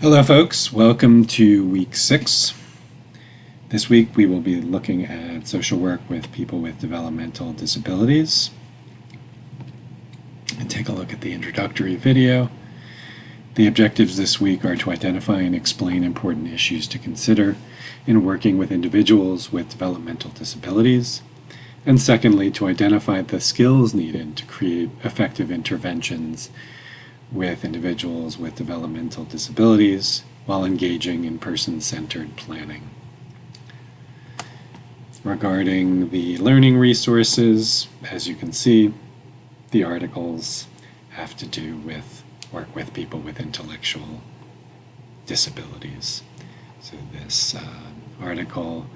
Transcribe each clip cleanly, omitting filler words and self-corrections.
Hello folks, welcome to week 6. This week we will be looking at social work with people with developmental disabilities. And take a look at the introductory video. The objectives this week are to identify and explain important issues to consider in working with individuals with developmental disabilities. And secondly, to identify the skills needed to create effective interventions with individuals with developmental disabilities while engaging in person-centered planning. Regarding the learning resources, as you can see, the articles have to do with work with people with intellectual disabilities. So this article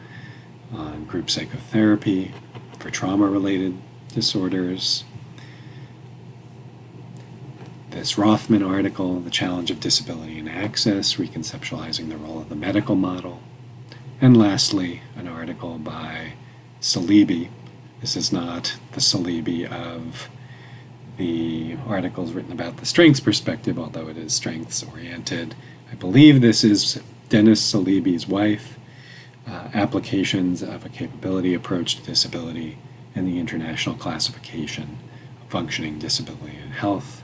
on group psychotherapy for trauma-related disorders, this Rothman article, The Challenge of Disability and Access, Reconceptualizing the Role of the Medical Model. And lastly, an article by Salibi. This is not the Salibi of the articles written about the strengths perspective, although it is strengths-oriented. I believe this is Dennis Salibi's wife, Applications of a Capability Approach to Disability and the International Classification of Functioning Disability and Health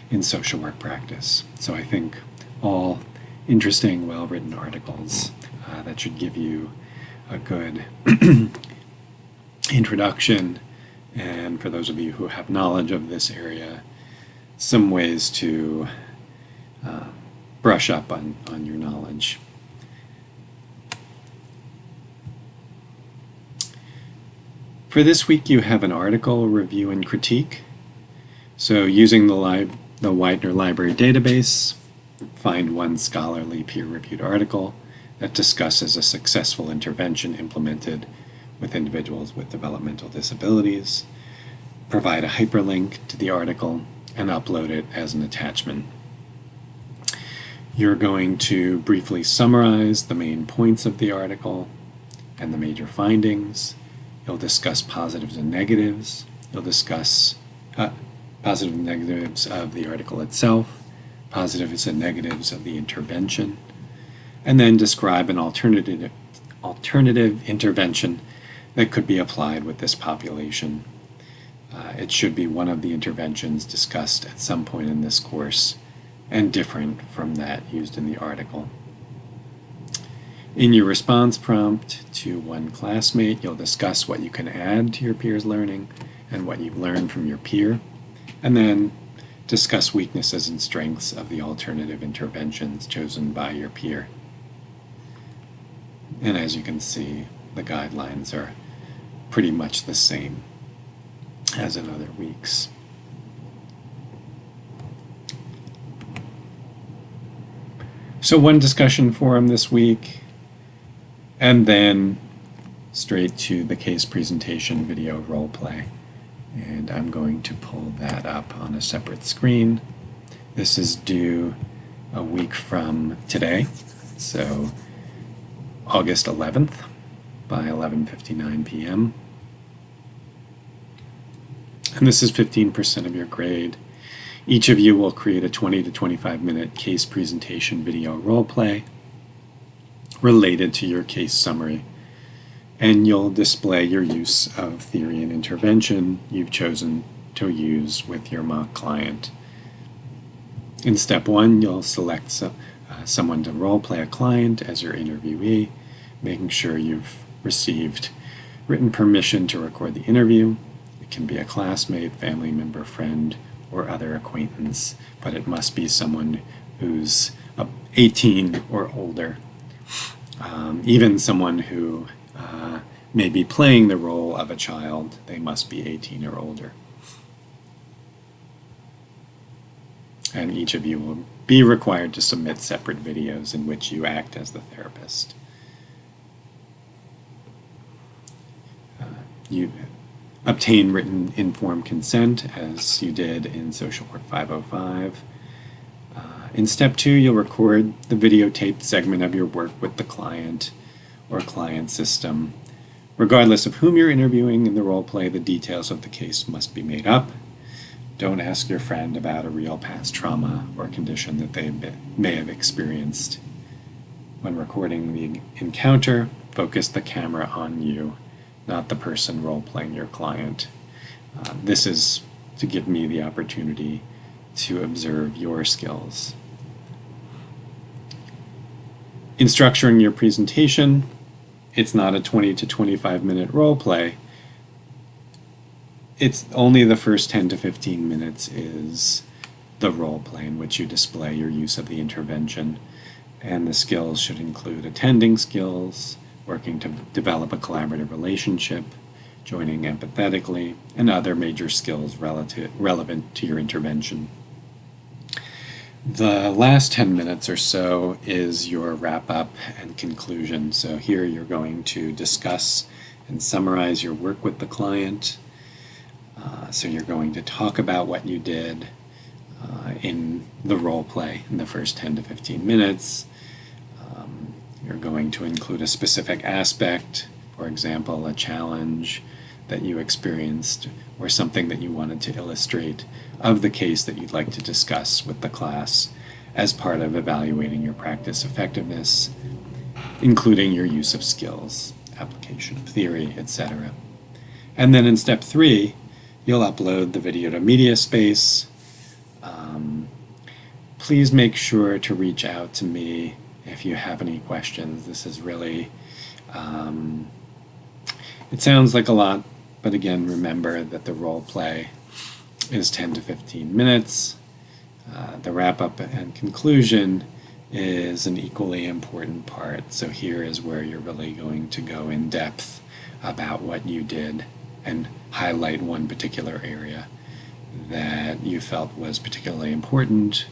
in Social Work Practice. So I think all interesting, well-written articles that should give you a good introduction, and for those of you who have knowledge of this area, some ways to brush up on your knowledge. For this week you have an article, review and critique. So using the Widener Library database, find one scholarly peer-reviewed article that discusses a successful intervention implemented with individuals with developmental disabilities, provide a hyperlink to the article, and upload it as an attachment. You're going to briefly summarize the main points of the article and the major findings. You'll discuss positives and negatives. You'll discuss positive and negatives of the article itself, positives and negatives of the intervention, and then describe an alternative intervention that could be applied with this population. It should be one of the interventions discussed at some point in this course and different from that used in the article. In your response prompt to one classmate, you'll discuss what you can add to your peer's learning and what you've learned from your peer, and then discuss weaknesses and strengths of the alternative interventions chosen by your peer. And as you can see, the guidelines are pretty much the same as in other weeks. So one discussion forum this week, and then straight to the case presentation video role play. And I'm going to pull that up on a separate screen. This is due a week from today, so August 11th by 11:59 p.m. And this is 15% of your grade. Each of you will create a 20 to 25 minute case presentation video role play related to your case summary. And you'll display your use of theory and intervention you've chosen to use with your mock client. In step 1, you'll select someone to role play a client as your interviewee, making sure you've received written permission to record the interview. It can be a classmate, family member, friend, or other acquaintance, but it must be someone who's 18 or older. Even someone who may be playing the role of a child, they must be 18 or older. And each of you will be required to submit separate videos in which you act as the therapist. You obtain written informed consent as you did in Social Work 505. In step 2, you'll record the videotaped segment of your work with the client or client system. Regardless of whom you're interviewing in the role play, the details of the case must be made up. Don't ask your friend about a real past trauma or condition that they may have experienced. When recording the encounter, focus the camera on you, not the person role-playing your client. This is to give me the opportunity to observe your skills. In structuring your presentation, it's not a 20 to 25 minute role play. It's only the first 10 to 15 minutes is the role play in which you display your use of the intervention. And the skills should include attending skills, working to develop a collaborative relationship, joining empathetically, and other major skills relevant to your intervention. The last 10 minutes or so is your wrap-up and conclusion. So here you're going to discuss and summarize your work with the client. So you're going to talk about what you did in the role play in the first 10 to 15 minutes. You're going to include a specific aspect, for example, a challenge that you experienced or something that you wanted to illustrate of the case that you'd like to discuss with the class as part of evaluating your practice effectiveness, including your use of skills, application of theory, etc. And then in step 3, you'll upload the video to MediaSpace. Please make sure to reach out to me if you have any questions. This is really, it sounds like a lot, but again, remember that the role play is 10 to 15 minutes. The wrap-up and conclusion is an equally important part. So here is where you're really going to go in depth about what you did and highlight one particular area that you felt was particularly important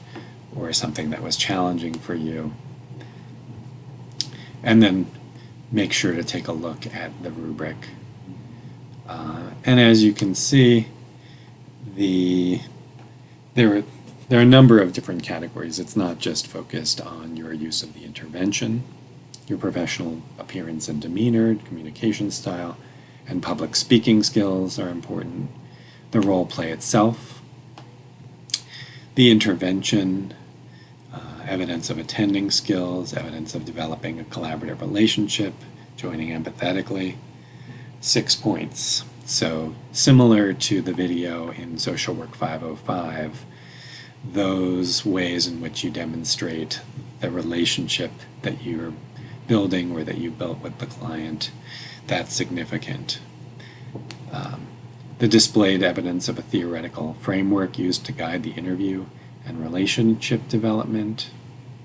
or something that was challenging for you. And then make sure to take a look at the rubric. And as you can see, there are a number of different categories. It's not just focused on your use of the intervention. Your professional appearance and demeanor, communication style, and public speaking skills are important. The role play itself, the intervention, evidence of attending skills, evidence of developing a collaborative relationship, joining empathetically. 6 points. So similar to the video in Social Work 505, those ways in which you demonstrate the relationship that you're building or that you built with the client, that's significant. The displayed evidence of a theoretical framework used to guide the interview and relationship development,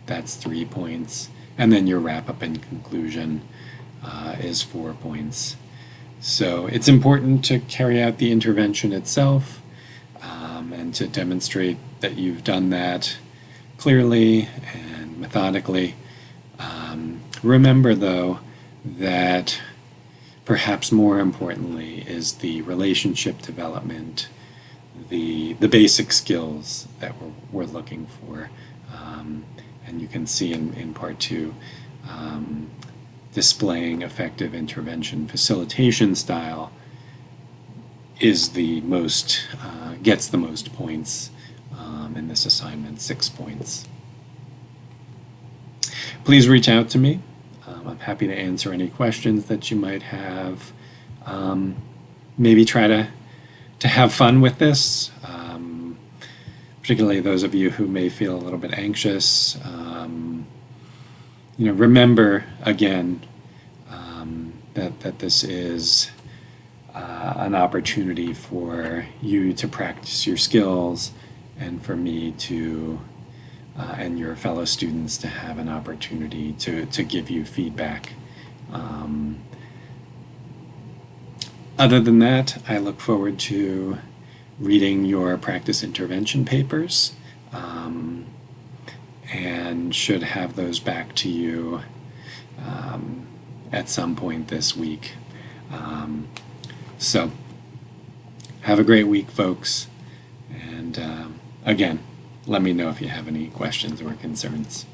that's 3 points. And then your wrap-up and conclusion is 4 points. So it's important to carry out the intervention itself and to demonstrate that you've done that clearly and methodically. Remember, though, that perhaps more importantly is the relationship development, the basic skills that we're looking for. And you can see in part 2, displaying effective intervention facilitation style is the most, gets the most points in this assignment, 6 points. Please reach out to me. I'm happy to answer any questions that you might have. Maybe try to have fun with this, particularly those of you who may feel a little bit anxious. Remember again that this is an opportunity for you to practice your skills and for me to and your fellow students to have an opportunity to give you feedback. Other than that, I look forward to reading your practice intervention papers and should have those back to you at some point this week. So have a great week, folks, and again, let me know if you have any questions or concerns.